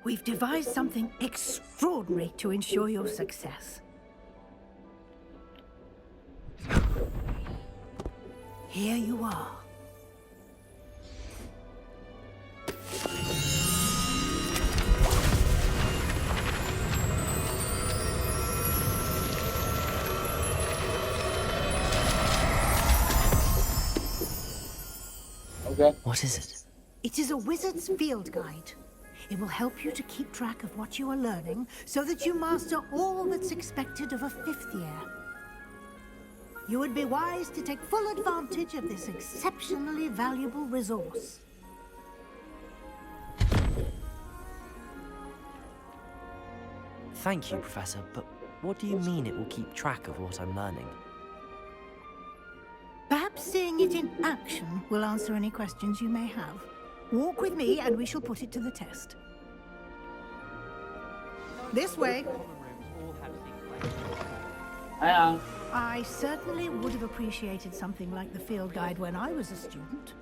We've devised something extraordinary to ensure your success. Here you are. Okay. What is it? It is a wizard's field guide. It will help you to keep track of what you are learning so that you master all that's expected of a 5th year. You would be wise to take full advantage of this exceptionally valuable resource. Thank you, Professor, but what do you mean it will keep track of what I'm learning? Perhaps seeing it in action will answer any questions you may have. Walk with me and we shall put it to the test. This way. I certainly would have appreciated something like the field guide when I was a student.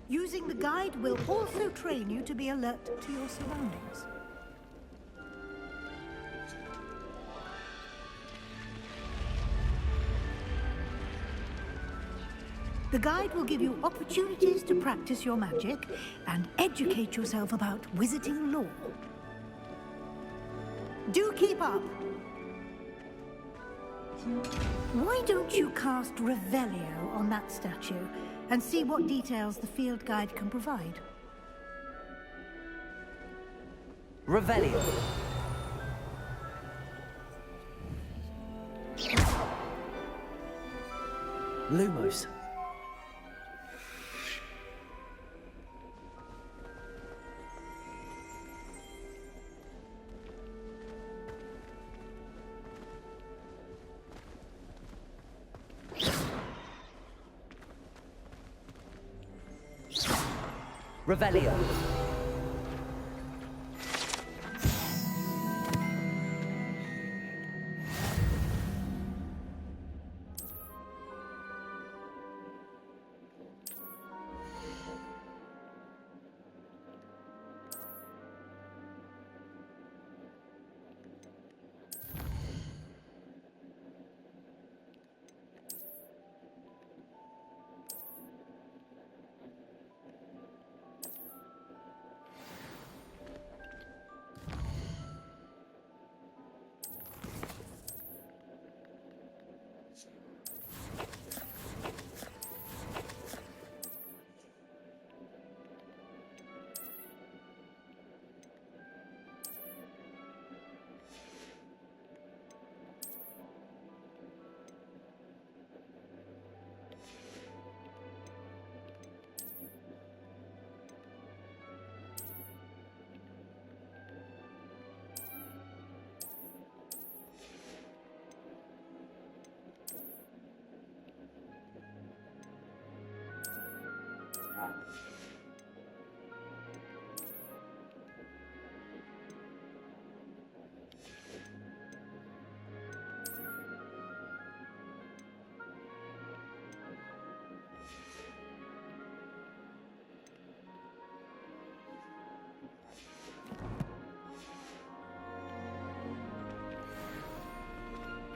Using the guide will also train you to be alert to your surroundings. The guide will give you opportunities to practice your magic and educate yourself about wizarding lore. Do keep up! Why don't you cast Revelio on that statue and see what details the field guide can provide? Revelio. Lumos. Revelio.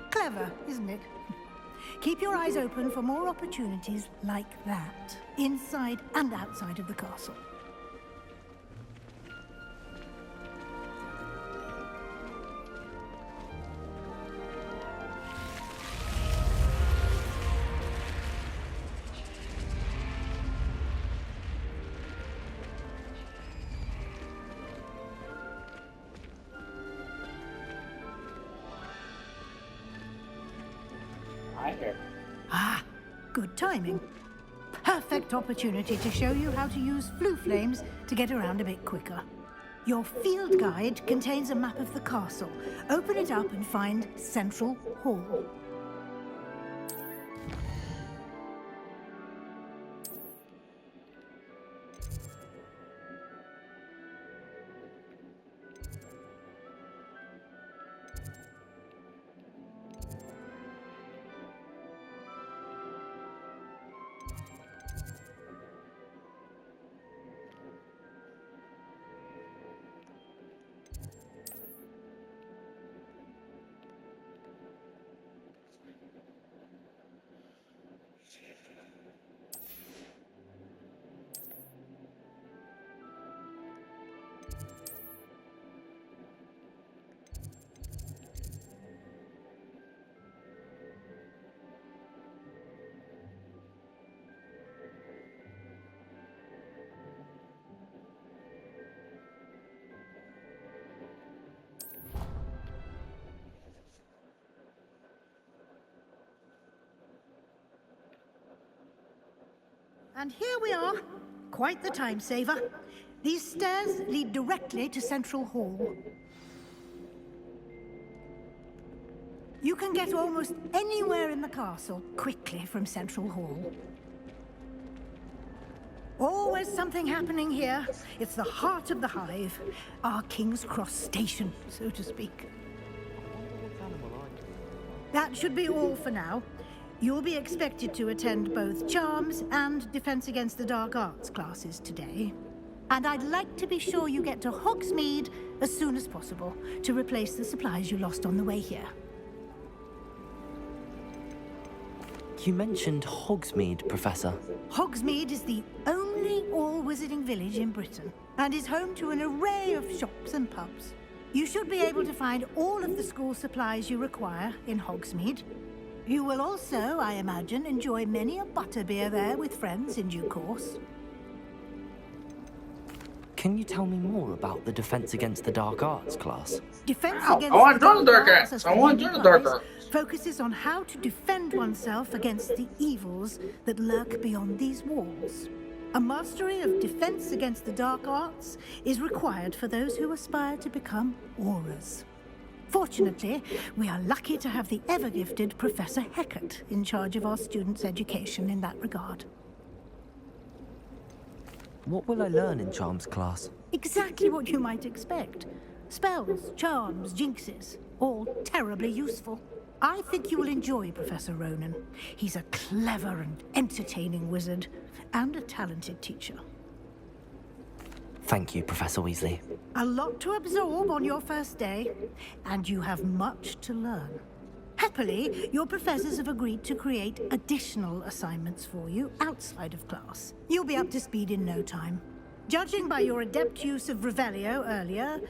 Clever, isn't it? Keep your eyes open for more opportunities like that, inside and outside of the castle. Ah, good timing. Perfect opportunity to show you how to use flue flames to get around a bit quicker. Your field guide contains a map of the castle. Open it up and find Central Hall. And here we are. Quite the time saver. These stairs lead directly to Central Hall. You can get almost anywhere in the castle quickly from Central Hall. Always something happening here. It's the heart of the hive. Our King's Cross station, so to speak. That should be all for now. You'll be expected to attend both Charms and Defense Against the Dark Arts classes today. And I'd like to be sure you get to Hogsmeade as soon as possible to replace the supplies you lost on the way here. You mentioned Hogsmeade, Professor. Hogsmeade is the only all-wizarding village in Britain and is home to an array of shops and pubs. You should be able to find all of the school supplies you require in Hogsmeade. You will also, I imagine, enjoy many a butterbeer there with friends in due course. Can you tell me more about the Defense Against the Dark Arts class? Defense Ow, Against I want the to join the Dark Arts, Arts. as I the want to name join the Dark implies, Arts. focuses on how to defend oneself against the evils that lurk beyond these walls. A mastery of Defense Against the Dark Arts is required for those who aspire to become Aurors. Fortunately, we are lucky to have the ever-gifted Professor Hecat in charge of our students' education in that regard. What will I learn in Charms class? Exactly what you might expect. Spells, charms, jinxes, all terribly useful. I think you will enjoy Professor Ronan. He's a clever and entertaining wizard, and a talented teacher. Thank you, Professor Weasley. A lot to absorb on your first day, and you have much to learn. Happily, your professors have agreed to create additional assignments for you outside of class. You'll be up to speed in no time. Judging by your adept use of Revelio earlier,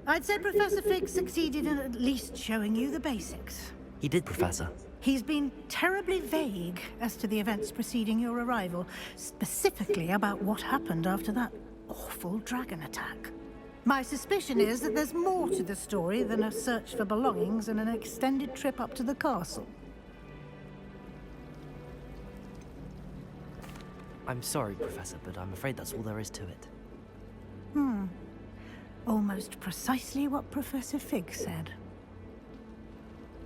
I'd say Professor Fig succeeded in at least showing you the basics. He did, Professor. He's been terribly vague as to the events preceding your arrival, specifically about what happened after that awful dragon attack. My suspicion is that there's more to the story than a search for belongings and an extended trip up to the castle. I'm sorry, Professor, but I'm afraid that's all there is to it. Almost precisely what Professor Fig said.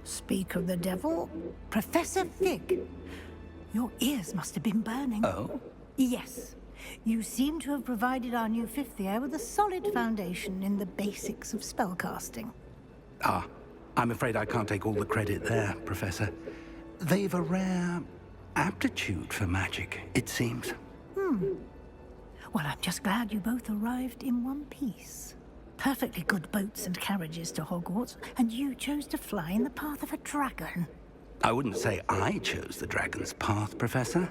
Speak of the devil, Professor Fig. Your ears must have been burning. Oh? Yes. You seem to have provided our new fifth year with a solid foundation in the basics of spellcasting. Ah, I'm afraid I can't take all the credit there, Professor. They've a rare aptitude for magic, it seems. Well, I'm just glad you both arrived in one piece. Perfectly good boats and carriages to Hogwarts, and you chose to fly in the path of a dragon. I wouldn't say I chose the dragon's path, Professor.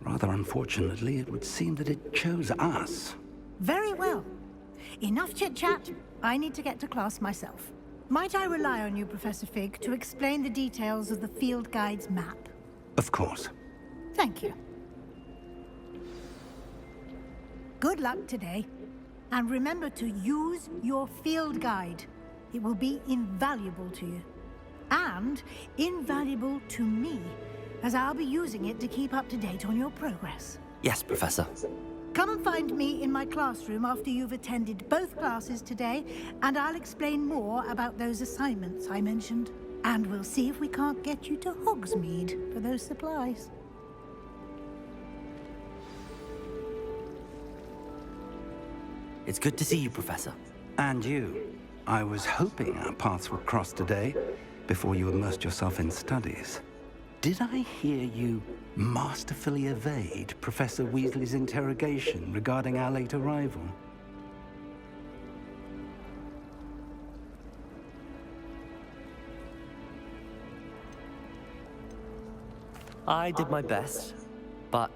Rather unfortunately, it would seem that it chose us. Very well. Enough chit-chat. I need to get to class myself. Might I rely on you, Professor Fig, to explain the details of the field guide's map? Of course. Thank you. Good luck today. And remember to use your field guide. It will be invaluable to you. And invaluable to me, as I'll be using it to keep up to date on your progress. Yes, Professor. Come and find me in my classroom after you've attended both classes today, and I'll explain more about those assignments I mentioned. And we'll see if we can't get you to Hogsmeade for those supplies. It's good to see you, Professor. And you. I was hoping our paths would cross today, before you immersed yourself in studies. Did I hear you masterfully evade Professor Weasley's interrogation regarding our late arrival? I did my best, but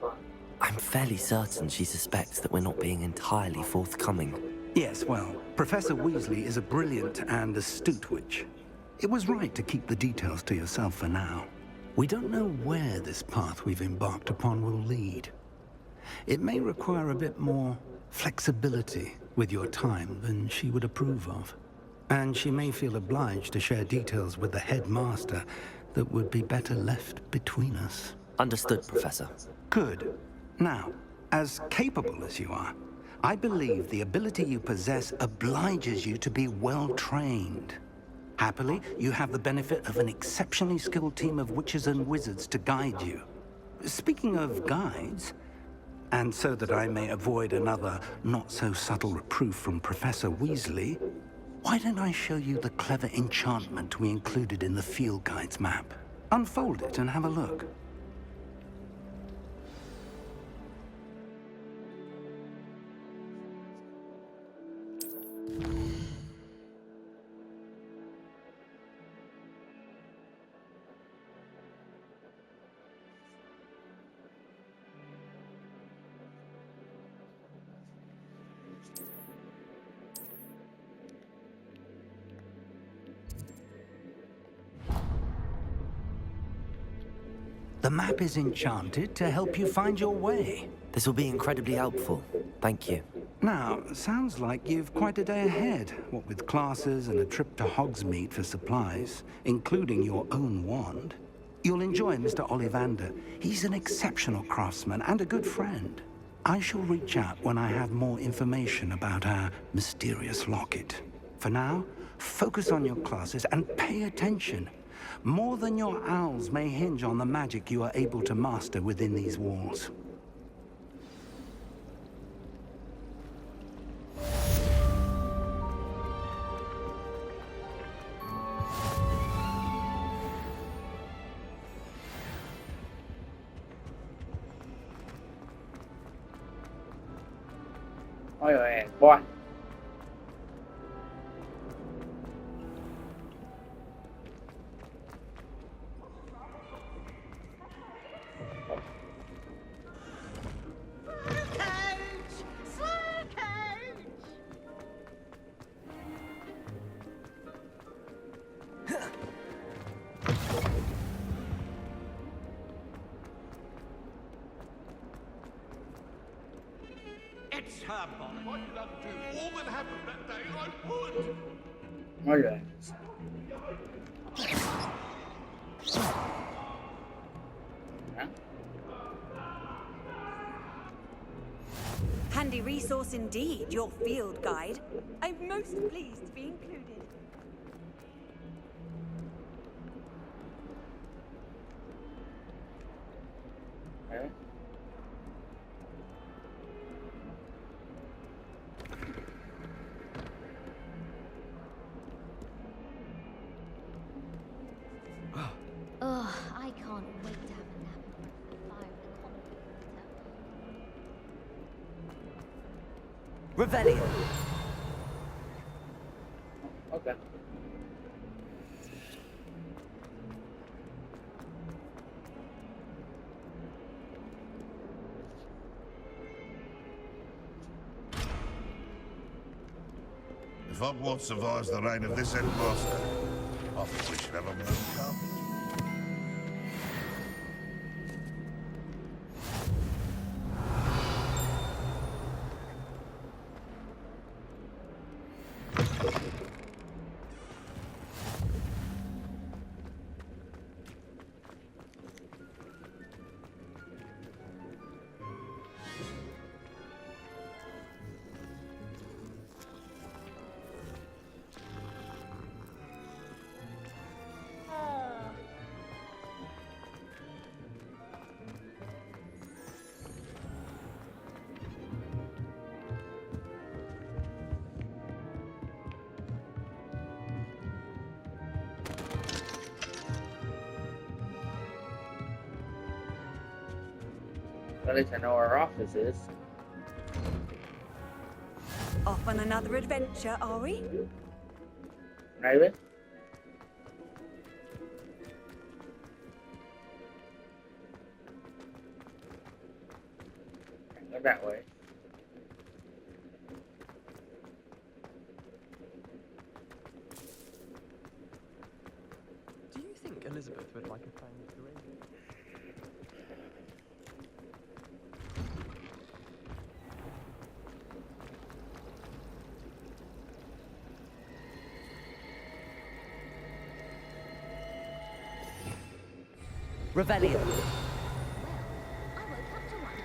I'm fairly certain she suspects that we're not being entirely forthcoming. Yes, well, Professor Weasley is a brilliant and astute witch. It was right to keep the details to yourself for now. We don't know where this path we've embarked upon will lead. It may require a bit more flexibility with your time than she would approve of. And she may feel obliged to share details with the headmaster that would be better left between us. Understood, Professor. Good. Now, as capable as you are, I believe the ability you possess obliges you to be well trained. Happily, you have the benefit of an exceptionally skilled team of witches and wizards to guide you. Speaking of guides, and so that I may avoid another not-so-subtle reproof from Professor Weasley, why don't I show you the clever enchantment we included in the field guide's map? Unfold it and have a look. The map is enchanted to help you find your way. This will be incredibly helpful. Thank you. Now, sounds like you've quite a day ahead, what with classes and a trip to Hogsmeade for supplies, including your own wand. You'll enjoy Mr. Ollivander. He's an exceptional craftsman and a good friend. I shall reach out when I have more information about our mysterious locket. For now, focus on your classes and pay attention. More than your owls may hinge on the magic you are able to master within these walls. Ôi rồi, boy. It's her bonnet. What did I do? All that happened that day, I would. Ôi rồi. Hả? Handy resource indeed, your field guide. I'm most pleased to be included. Đấy. Ugh, I can't wait to have a nap and the fire in the common room. Revelio. Ok. If Hogwarts survives the reign of this headmaster, I think we should have a moon carpet. At least I know where our office is. Off on another adventure, are we? Maybe. Go that way. Do you think Elizabeth would like a family to raise? Revelio. Well, I woke up to one.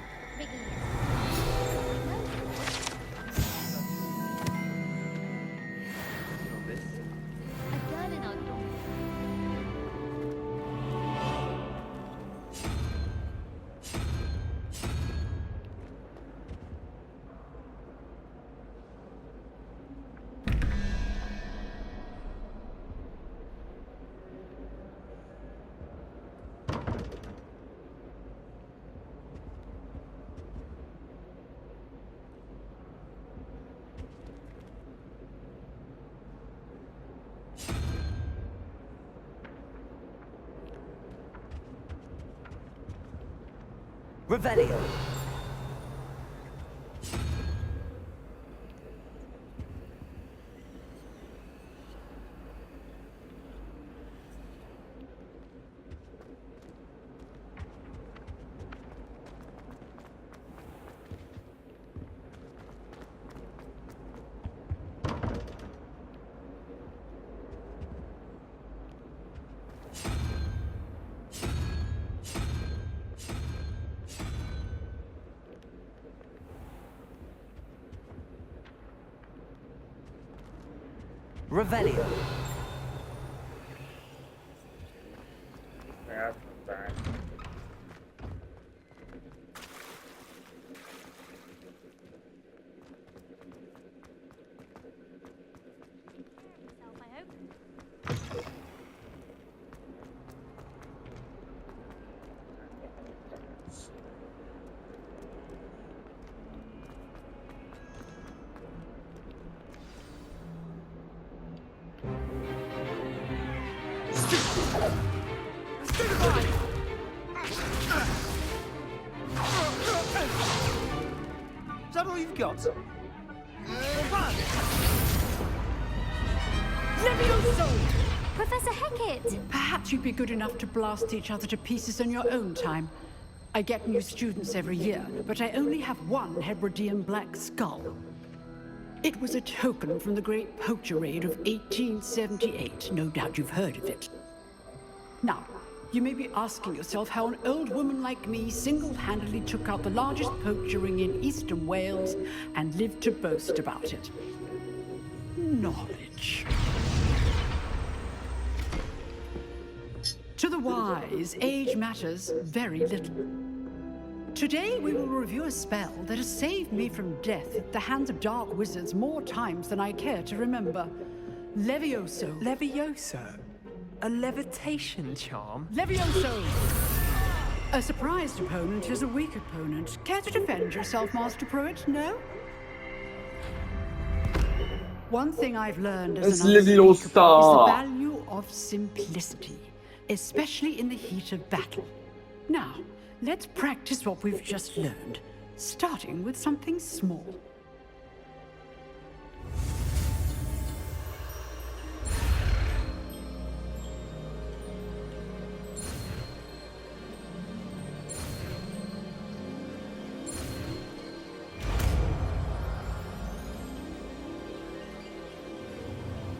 Revelio. Revelio. Yeah, that's bad. Yourself, I hope. Is that all you've got? Professor Hecat! Perhaps you'd be good enough to blast each other to pieces on your own time. I get new students every year, but I only have one Hebridean black skull. It was a token from the Great Poacher Raid of 1878. No doubt you've heard of it. Now, you may be asking yourself how an old woman like me single-handedly took out the largest poacher ring in eastern Wales and lived to boast about it. Knowledge. To the wise, age matters very little. Today we will review a spell that has saved me from death at the hands of dark wizards more times than I care to remember. Levioso. Levioso? A levitation charm? Levioso! A surprised opponent is a weak opponent. Care to defend yourself, Master Pruitt? No? One thing I've learned as an unspeakable is the value of simplicity, especially in the heat of battle. Now, let's practice what we've just learned, starting with something small.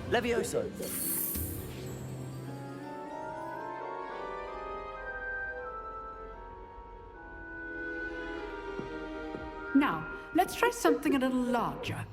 Levioso. Now, let's try something a little larger.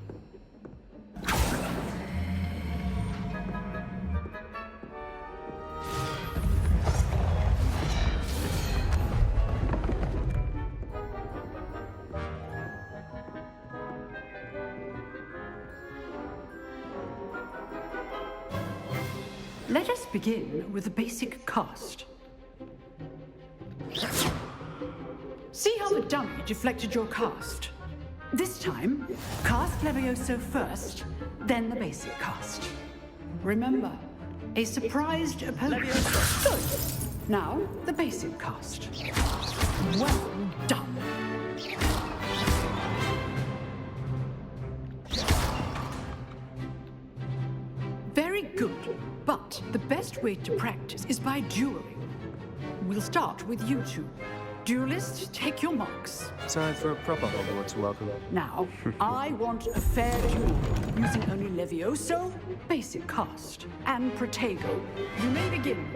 Let us begin with the basic cast. See how the dummy deflected your cast? This time, cast Levioso first, then the basic cast. Remember, a surprised opponent. Good. Now, the basic cast. Well done. Very good, but the best way to practice is by dueling. We'll start with you two. Duelists, take your marks. Time for a proper Hogwarts welcome. Now, I want a fair duel, using only Levioso, basic cast, and Protego. You may begin.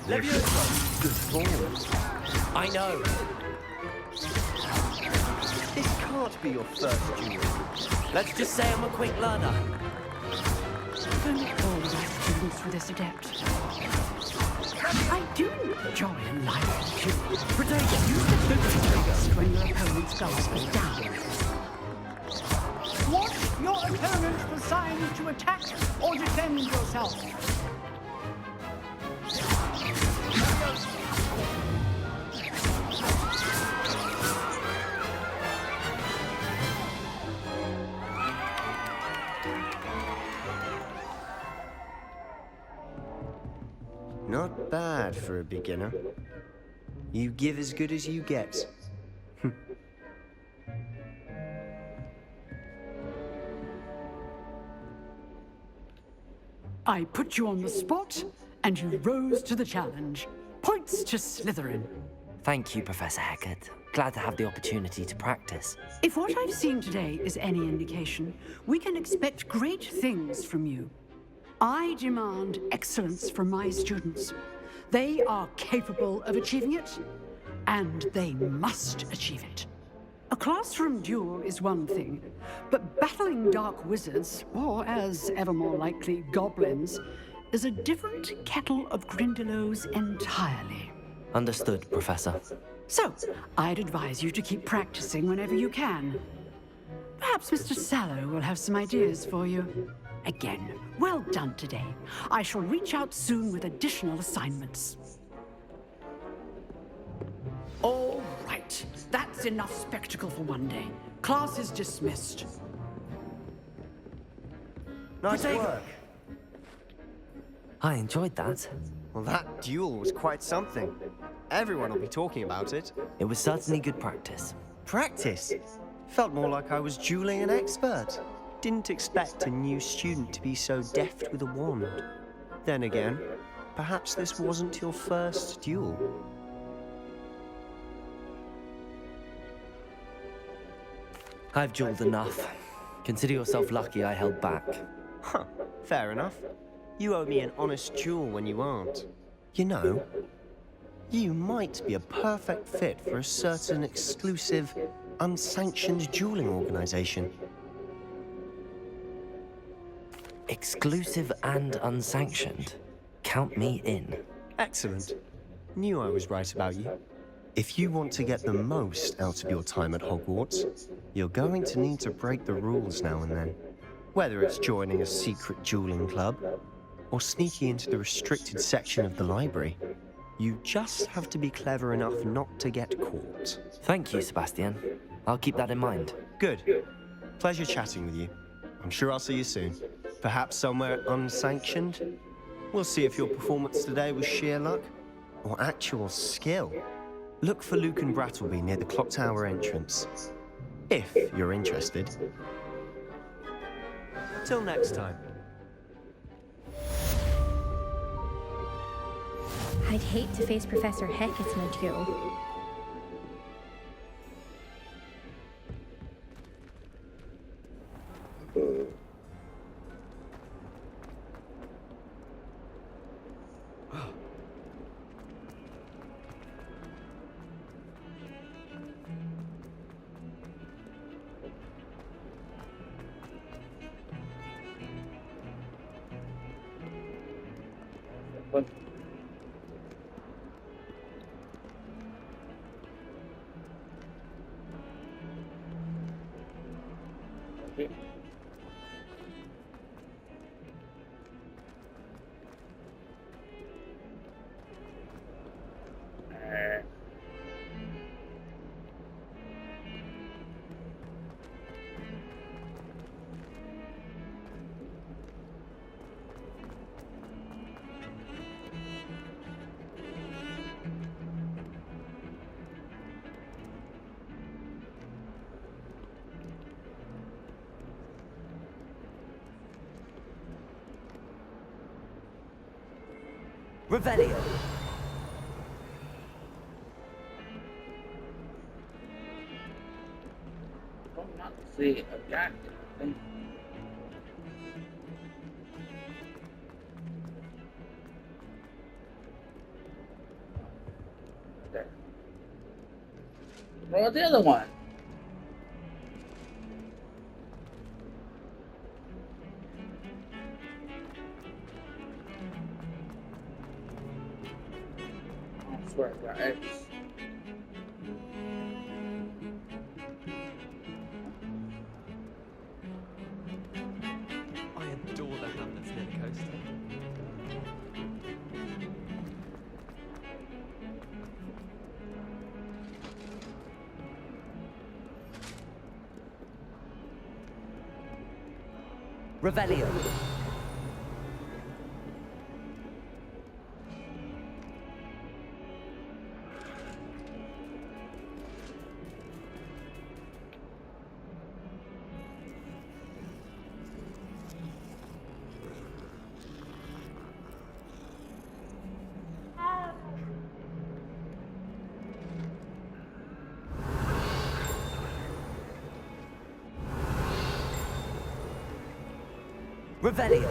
Levioso. Good ball. I know. This can't be your first duel. Let's just say I'm a quick learner. Don't all my students for this adept. I do enjoy a lively duel. Protego, use the boost when your opponent's guard is down. Watch your opponent for signs to attack or defend yourself. Not bad for a beginner. You give as good as you get. I put you on the spot, and you rose to the challenge. Points to Slytherin. Thank you, Professor Hecat. Glad to have the opportunity to practice. If what I've seen today is any indication, we can expect great things from you. I demand excellence from my students. They are capable of achieving it, and they must achieve it. A classroom duel is one thing, but battling dark wizards, or as ever more likely, goblins, is a different kettle of Grindylows entirely. Understood, Professor. So, I'd advise you to keep practicing whenever you can. Perhaps Mr. Sallow will have some ideas for you. Again, well done today. I shall reach out soon with additional assignments. All right, that's enough spectacle for one day. Class is dismissed. Nice Protego. work. I enjoyed that. Well, that duel was quite something. Everyone will be talking about it. It was certainly good practice. Practice? Felt more like I was dueling an expert. Didn't expect a new student to be so deft with a wand. Then again, perhaps this wasn't your first duel. I've dueled enough. Consider yourself lucky I held back. Huh, fair enough. You owe me an honest duel when you aren't. You know, you might be a perfect fit for a certain exclusive, unsanctioned dueling organization. Exclusive and unsanctioned. Count me in. Excellent. Knew I was right about you. If you want to get the most out of your time at Hogwarts, you're going to need to break the rules now and then. Whether it's joining a secret dueling club, or sneaking into the restricted section of the library, you just have to be clever enough not to get caught. Thank you, Sebastian. I'll keep that in mind. Good. Pleasure chatting with you. I'm sure I'll see you soon. Perhaps somewhere unsanctioned? We'll see if your performance today was sheer luck, or actual skill. Look for Luke and Brattleby near the clock tower entrance. If you're interested. Till next time. I'd hate to face Professor Hecat in a duel. What? Okay. Revelio. I'm not see a guy. There. What's the other one? I swear I got X. I adore the hamlets near the coast. Revelio. Revelio.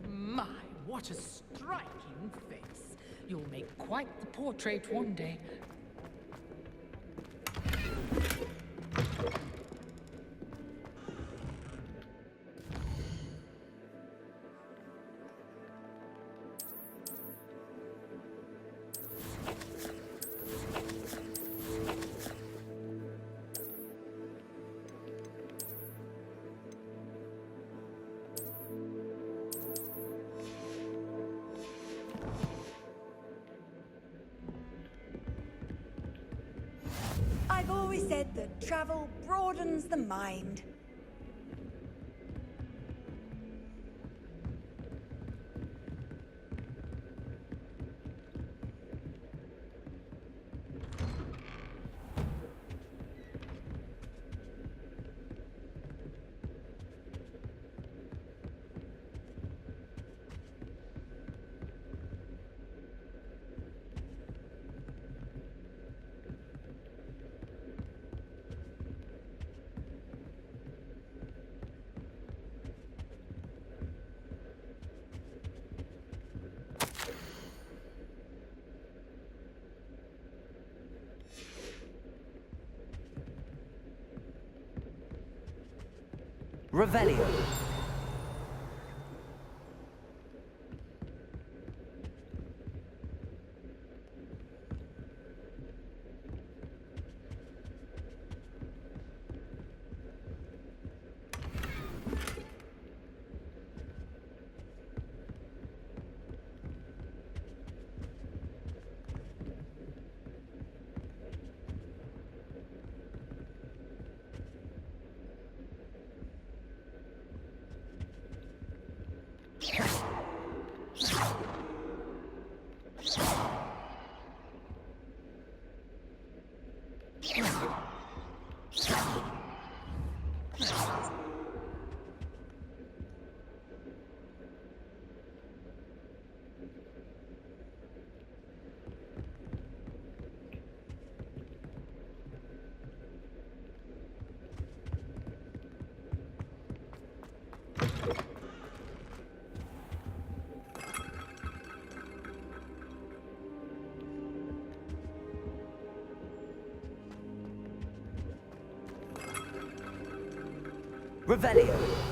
My, what a striking face. You'll make quite the portrait one day. I've always said that travel broadens the mind. Revelio. Revelio.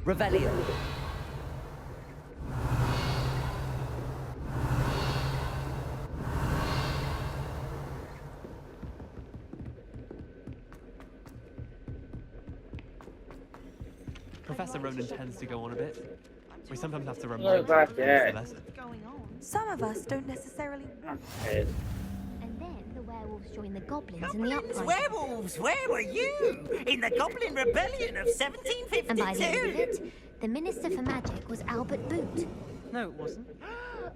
Revelio. Professor Ronan tends to go on a bit. We sometimes have to What remind him about to finish the that? lesson. Some of us don't necessarily. Okay. And then the werewolves joined the goblins in the Goblins, uprising. werewolves, where were you? In the Goblin Rebellion of 1752? And by the end of it, the Minister for Magic was Albert Boot. No, it wasn't.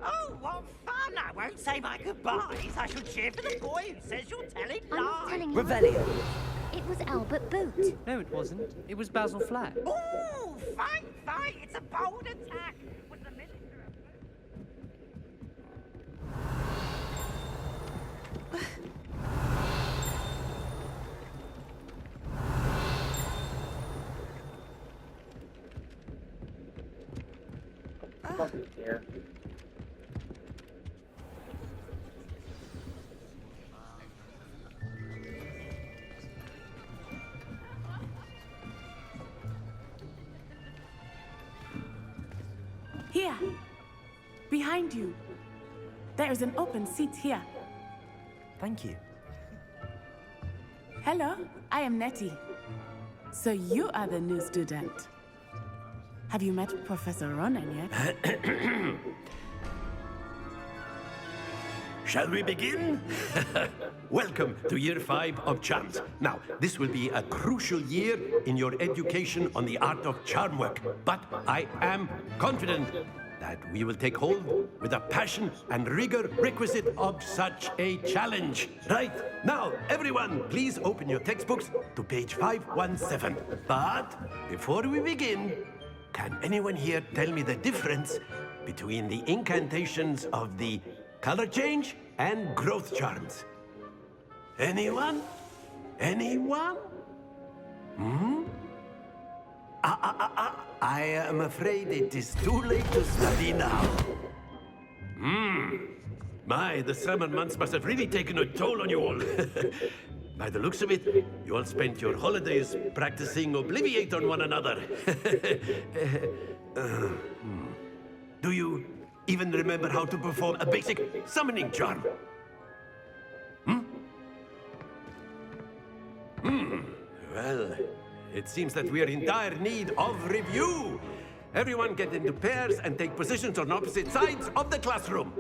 Oh, what fun! I won't say my goodbyes. I shall cheer for the boy who says you're telling I'm not lies. telling you. Revelio. It was Albert Boot. No, it wasn't. It was Basil Flack. Ooh, fight, fight! It's a bold attack. Was the minister of... Fucking care. Here, behind you. There is an open seat here. Thank you. Hello, I am Nettie. So you are the new student. Have you met Professor Ronan yet? Shall we begin? Welcome to Year 5 of Charms. Now, this will be a crucial year in your education on the art of charm work, but I am confident that we will take hold with the passion and rigor requisite of such a challenge. Right, now, everyone, please open your textbooks to page 517. But before we begin, can anyone here tell me the difference between the incantations of the color change and growth charms? Anyone? Anyone? I am afraid it is too late to study now. My, the summer months must have really taken a toll on you all. By the looks of it, you all spent your holidays practicing Obliviate on one another. Do you even remember how to perform a basic summoning charm? Well, it seems that we are in dire need of review. Everyone get into pairs and take positions on opposite sides of the classroom.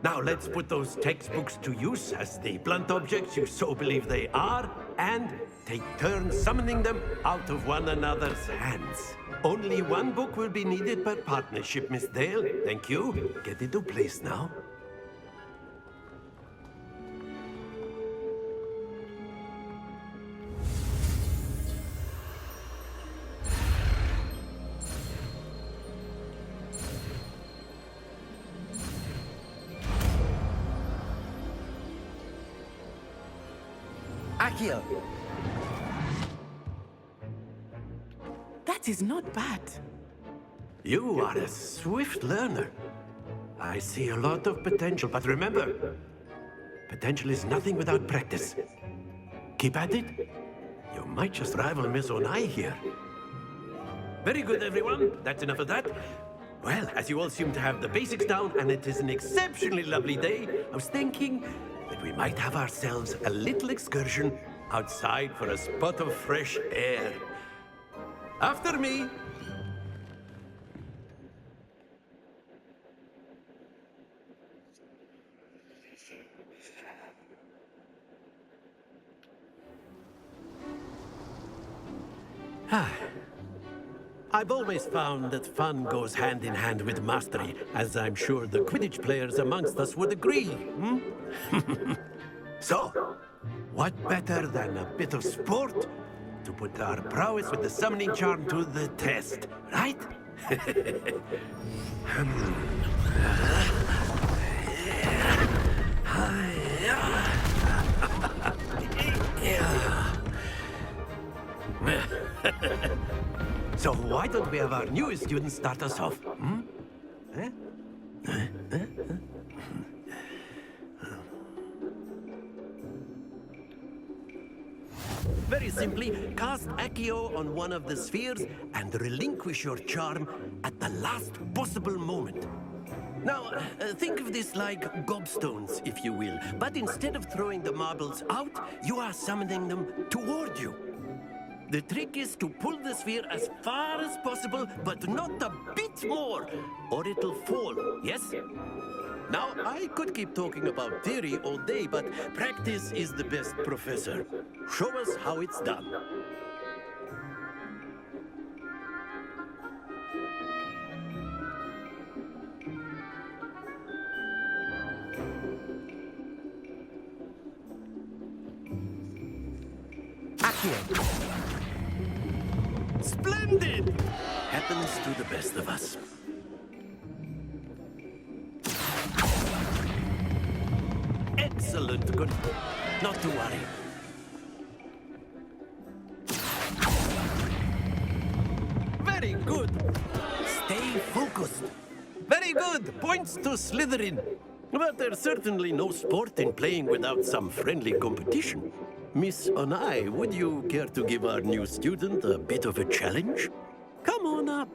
Now let's put those textbooks to use as the blunt objects you so believe they are, and take turns summoning them out of one another's hands. Only one book will be needed per partnership, Miss Dale. Thank you. Get into place now. Accio. That is not bad. You are a swift learner. I see a lot of potential, but remember, potential is nothing without practice. Keep at it. You might just rival Miss Onai here. Very good, everyone. That's enough of that. Well, as you all seem to have the basics down, and it is an exceptionally lovely day, I was thinking that we might have ourselves a little excursion outside for a spot of fresh air. After me. I've always found that fun goes hand in hand with mastery, as I'm sure the Quidditch players amongst us would agree. So, what better than a bit of sport to put our prowess with the summoning charm to the test, right? So why don't we have our newest student start us off? Very simply, cast Accio on one of the spheres and relinquish your charm at the last possible moment. Now, think of this like gobstones, if you will, but instead of throwing the marbles out, you are summoning them toward you. The trick is to pull the sphere as far as possible, but not a bit more, or it'll fall, yes? Now, I could keep talking about theory all day, but practice is the best professor. Show us how it's done. Accio. Splendid! Happens to the best of us. Excellent. Good. Not to worry. Very good. Stay focused. Very good. Points to Slytherin. But there's certainly no sport in playing without some friendly competition. Miss Onai, would you care to give our new student a bit of a challenge? Come on up.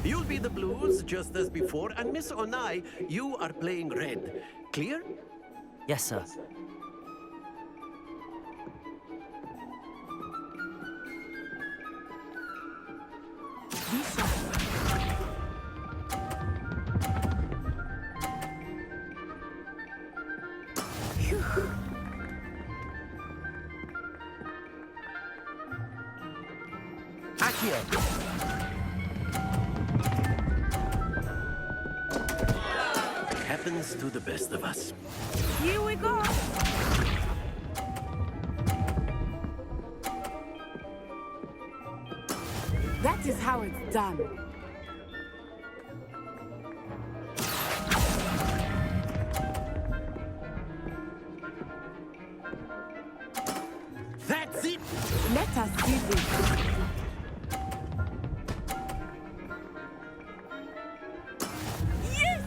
You'll be the blues, just as before, and Miss Onai, you are playing red. Clear? Yes, sir. Accio. Happens to the best of us. Here we go. That is how it's done. That's it. Let us see this. Yes!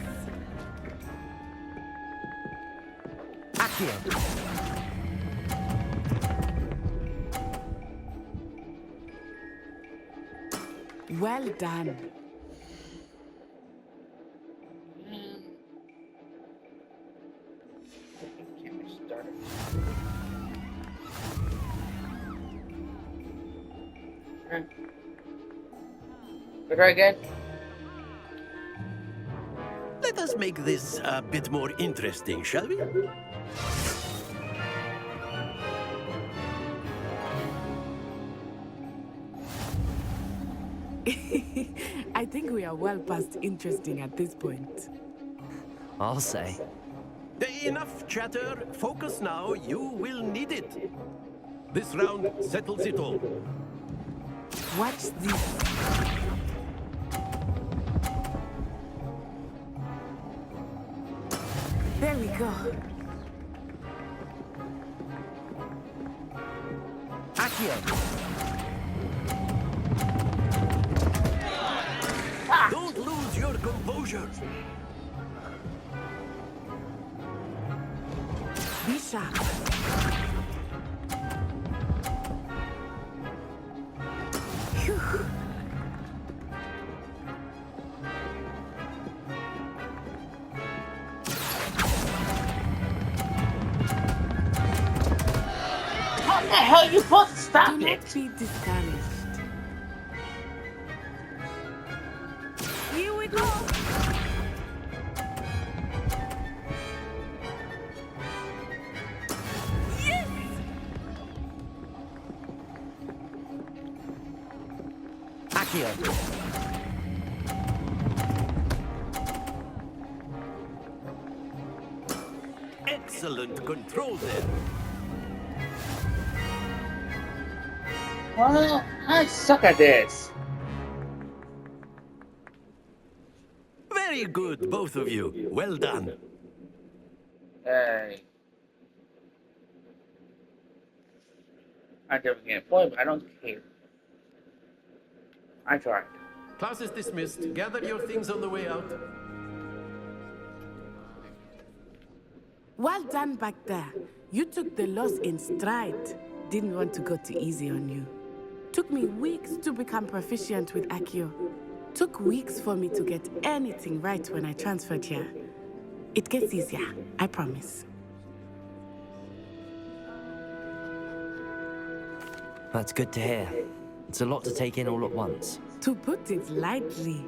Accio. Well done. Can't be started. Okay. What do I get? Let us make this a bit more interesting, shall we? I think we are well past interesting at this point. I'll say. Enough chatter. Focus now. You will need it. This round settles it all. Watch this. There we go. Accio. Don't lose your composure. Be sharp. Phew. How the hell you both stop Do it? not be discouraged. Here we go. Yes! Accio. Excellent control there. Well, I suck at this. Very good, both of you. Well done. Hey. I never get a point, but I don't care. I tried. Class is dismissed. Gather your things on the way out. Well done back there. You took the loss in stride. Didn't want to go too easy on you. Took me weeks to become proficient with Accio. Took weeks for me to get anything right when I transferred here. It gets easier, I promise. That's good to hear. It's a lot to take in all at once. To put it lightly,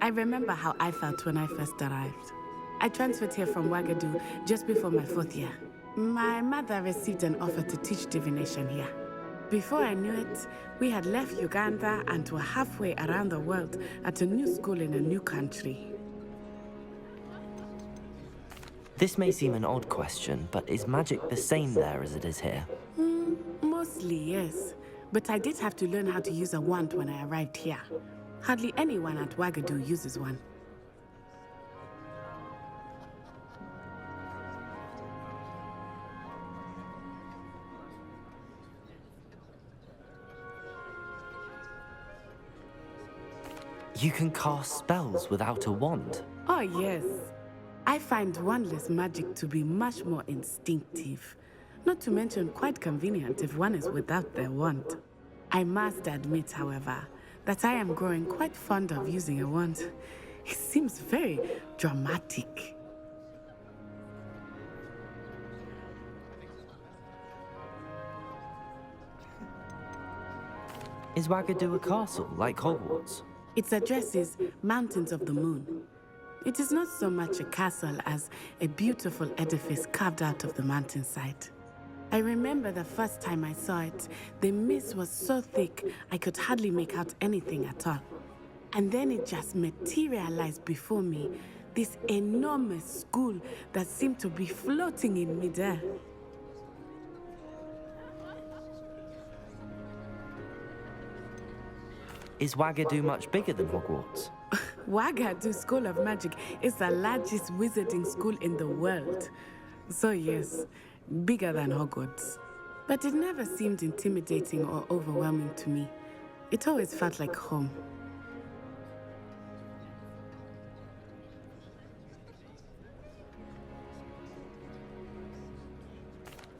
I remember how I felt when I first arrived. I transferred here from Wagadu just before my 4th year. My mother received an offer to teach divination here. Before I knew it, we had left Uganda and were halfway around the world at a new school in a new country. This may seem an odd question, but is magic the same there as it is here? Mostly, yes. But I did have to learn how to use a wand when I arrived here. Hardly anyone at Wagadu uses one. You can cast spells without a wand. Oh, yes. I find wandless magic to be much more instinctive. Not to mention quite convenient if one is without their wand. I must admit, however, that I am growing quite fond of using a wand. It seems very dramatic. Is Wagadu a castle, like Hogwarts? Its address is Mountains of the Moon. It is not so much a castle as a beautiful edifice carved out of the mountainside. I remember the first time I saw it, the mist was so thick I could hardly make out anything at all. And then it just materialized before me, this enormous school that seemed to be floating in midair. Is Wagadu much bigger than Hogwarts? Wagadu School of Magic is the largest wizarding school in the world. So yes, bigger than Hogwarts. But it never seemed intimidating or overwhelming to me. It always felt like home.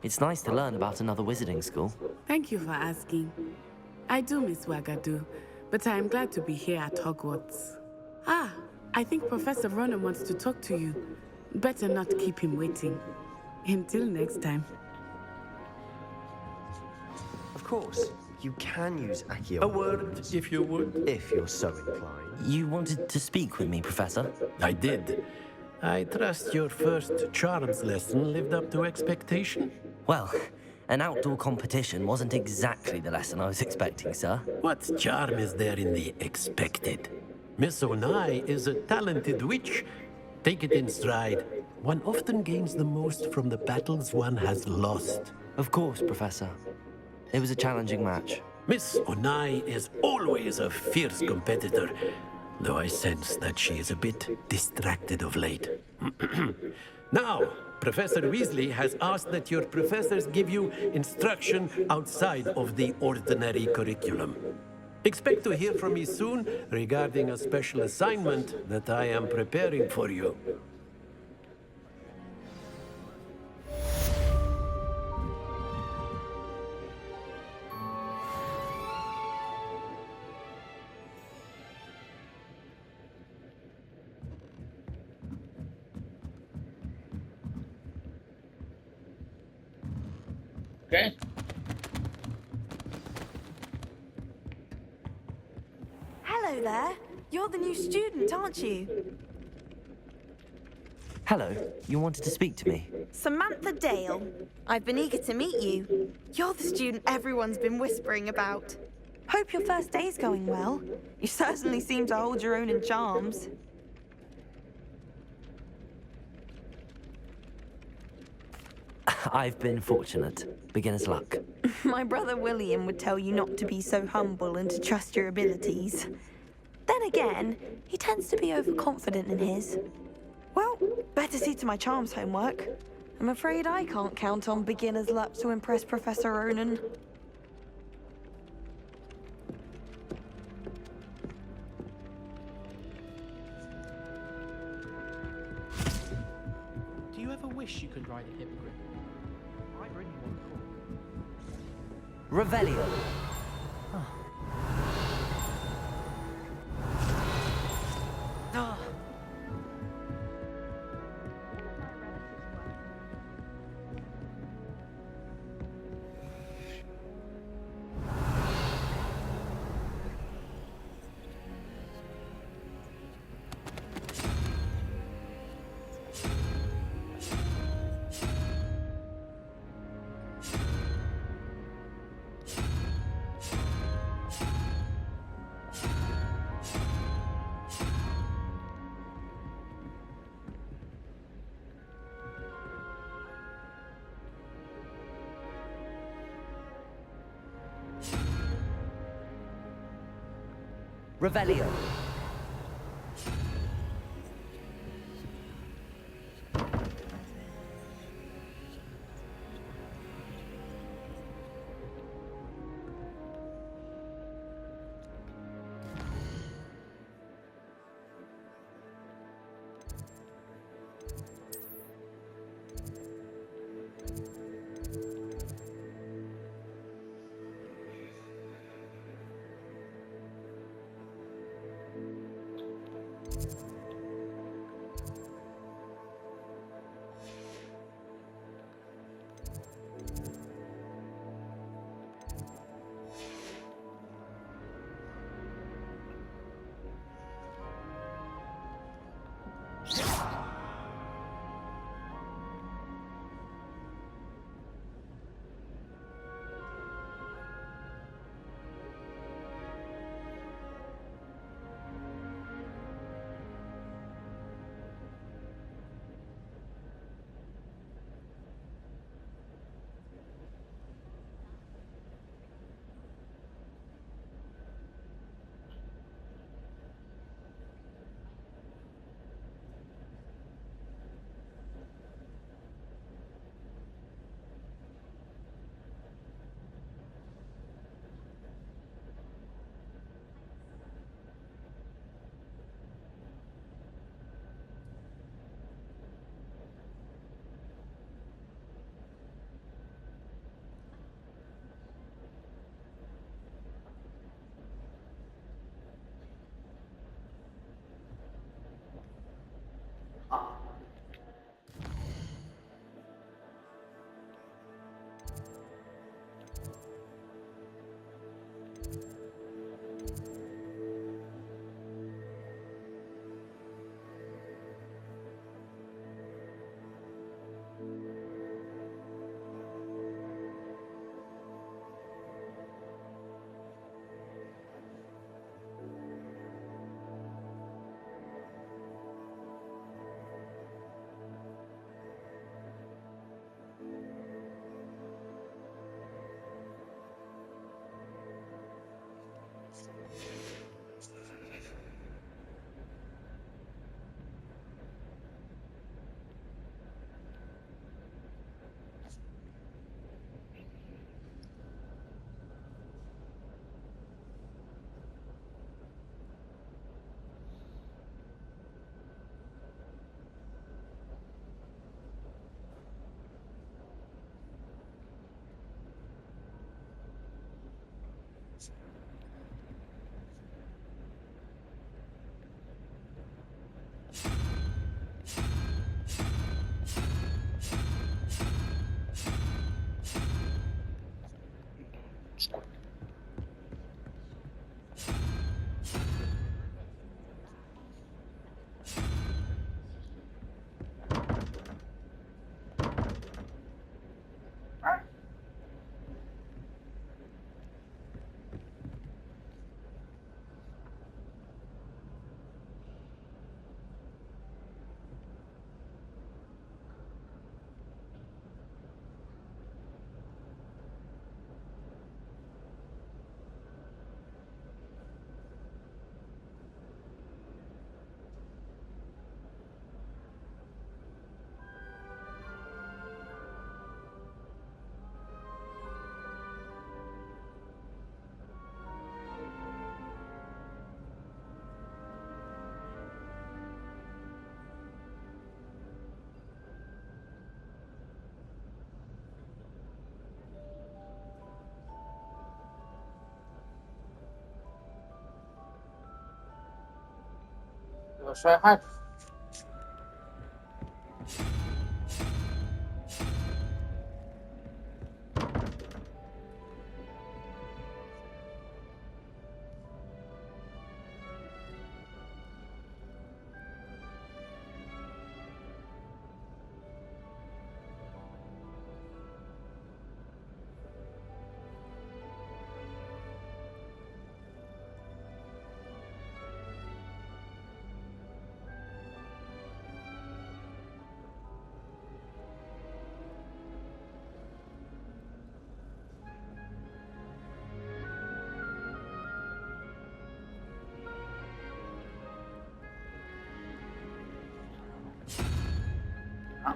It's nice to learn about another wizarding school. Thank you for asking. I do miss Wagadu, but I am glad to be here at Hogwarts. Ah, I think Professor Ronan wants to talk to you. Better not keep him waiting. Until next time. Of course, you can use Accio. A word, if you would. If you're so inclined. You wanted to speak with me, Professor? I did. I trust your first charms lesson lived up to expectation. Well, an outdoor competition wasn't exactly the lesson I was expecting, sir. What charm is there in the expected? Miss Onai is a talented witch. Take it in stride. One often gains the most from the battles one has lost. Of course, Professor. It was a challenging match. Miss Onai is always a fierce competitor, though I sense that she is a bit distracted of late. Now, Professor Weasley has asked that your professors give you instruction outside of the ordinary curriculum. Expect to hear from me soon regarding a special assignment that I am preparing for you. Okay. Hello there. You're the new student, aren't you? Hello, you wanted to speak to me? Samantha Dale. I've been eager to meet you. You're the student everyone's been whispering about. Hope your first day's going well. You certainly seem to hold your own in charms. I've been fortunate. Beginner's luck. My brother William would tell you not to be so humble and to trust your abilities. Then again, he tends to be overconfident in his. Well, better see to my charms homework. I'm afraid I can't count on beginner's luck to impress Professor Ronan. Do you ever wish you could ride a hippogriff? I really want to. Revelio. Ah. Revelio. Try hard.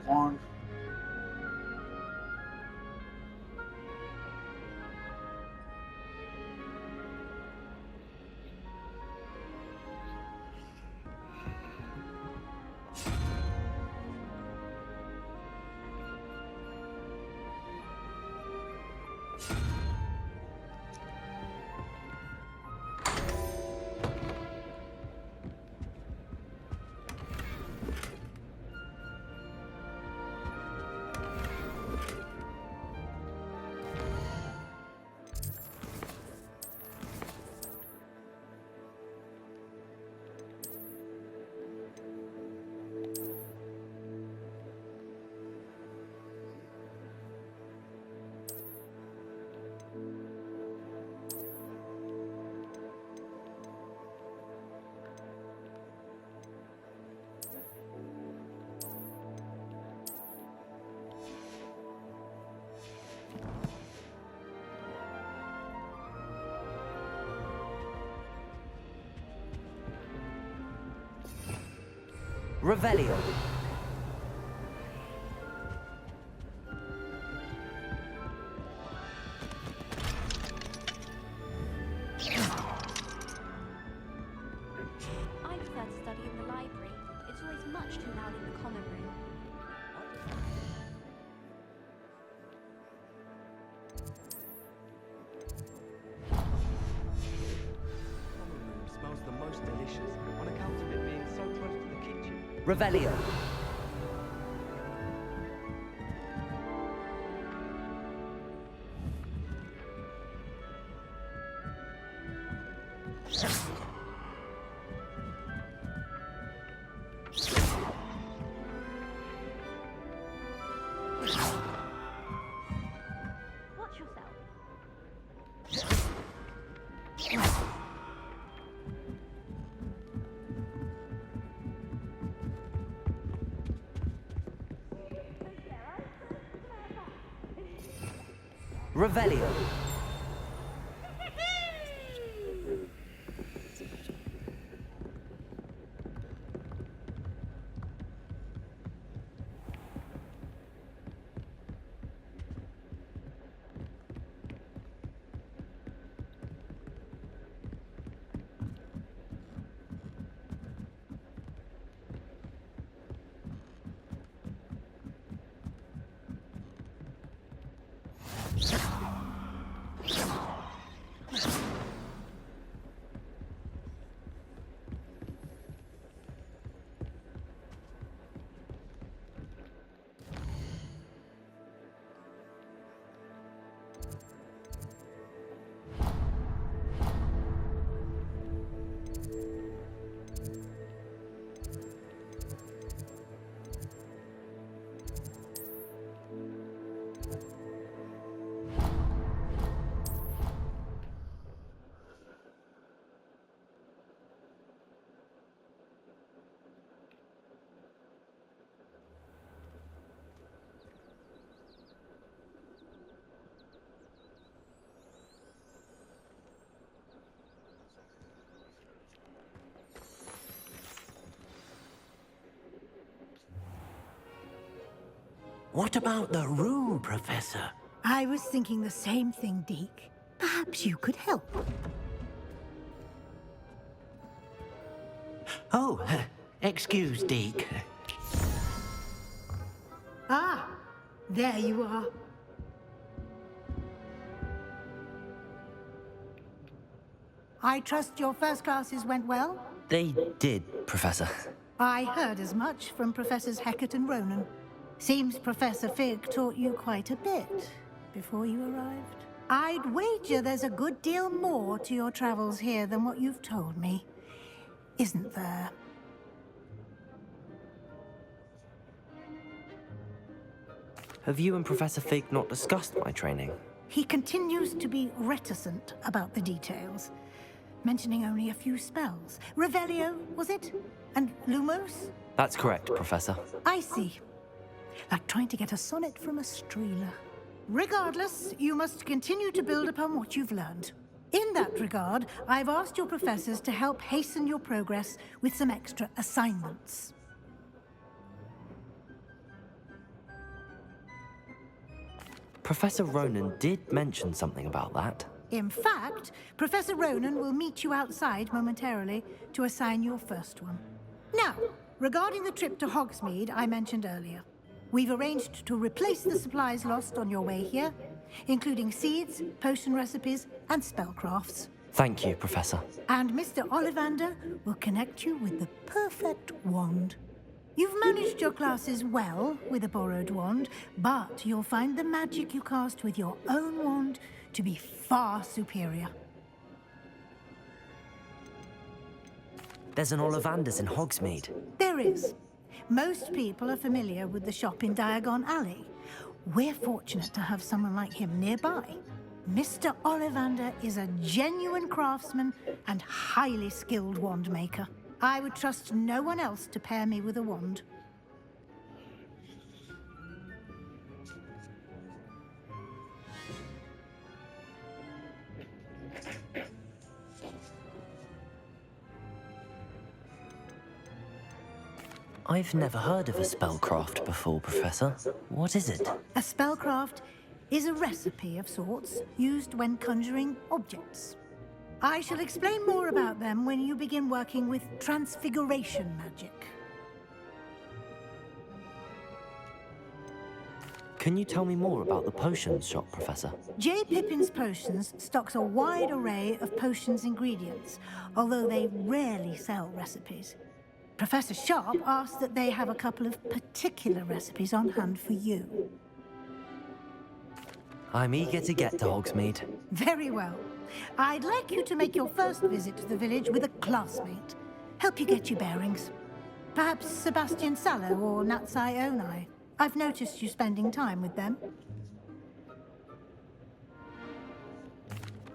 wand. Revelio. I prefer to study in the library. It's always much too loud in the common room. Smells the most delicious on account of it being so close to the kitchen. Revelio. Watch yourself. Revelio. What about the room, Professor? I was thinking the same thing, Deke. Perhaps you could help. Oh, excuse, Deke. Ah, there you are. I trust your first classes went well? They did, Professor. I heard as much from Professors Hecat and Ronan. Seems Professor Fig taught you quite a bit before you arrived. I'd wager there's a good deal more to your travels here than what you've told me. Isn't there? Have you and Professor Fig not discussed my training? He continues to be reticent about the details, mentioning only a few spells. Revelio, was it? And Lumos? That's correct, Professor. I see. Like trying to get a sonnet from a streeler. Regardless, you must continue to build upon what you've learned. In that regard, I've asked your professors to help hasten your progress with some extra assignments. Professor Ronan did mention something about that. In fact, Professor Ronan will meet you outside momentarily to assign your first one. Now, regarding the trip to Hogsmeade I mentioned earlier, we've arranged to replace the supplies lost on your way here, including seeds, potion recipes, and spellcrafts. Thank you, Professor. And Mr. Ollivander will connect you with the perfect wand. You've managed your classes well with a borrowed wand, but you'll find the magic you cast with your own wand to be far superior. There's an Ollivander's in Hogsmeade. There is. Most people are familiar with the shop in Diagon Alley. We're fortunate to have someone like him nearby. Mr. Ollivander is a genuine craftsman and highly skilled wand maker. I would trust no one else to pair me with a wand. I've never heard of a spellcraft before, Professor. What is it? A spellcraft is a recipe of sorts used when conjuring objects. I shall explain more about them when you begin working with transfiguration magic. Can you tell me more about the potions shop, Professor? J. Pippin's Potions stocks a wide array of potions ingredients, although they rarely sell recipes. Professor Sharp asked that they have a couple of particular recipes on hand for you. I'm eager to get to Hogsmeade. Very well. I'd like you to make your first visit to the village with a classmate. Help you get your bearings. Perhaps Sebastian Sallow or Natsai Onai. I've noticed you spending time with them.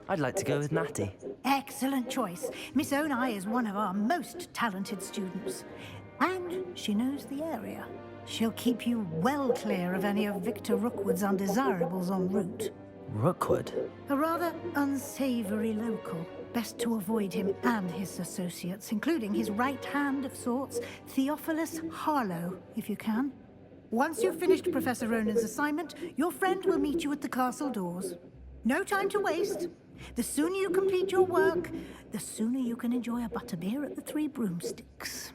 I'd like to go with Natty. Excellent choice. Miss Onai is one of our most talented students. And she knows the area. She'll keep you well clear of any of Victor Rookwood's undesirables en route. Rookwood? A rather unsavory local. Best to avoid him and his associates, including his right hand of sorts, Theophilus Harlow, if you can. Once you've finished Professor Ronan's assignment, your friend will meet you at the castle doors. No time to waste. The sooner you complete your work, the sooner you can enjoy a butterbeer at the Three Broomsticks.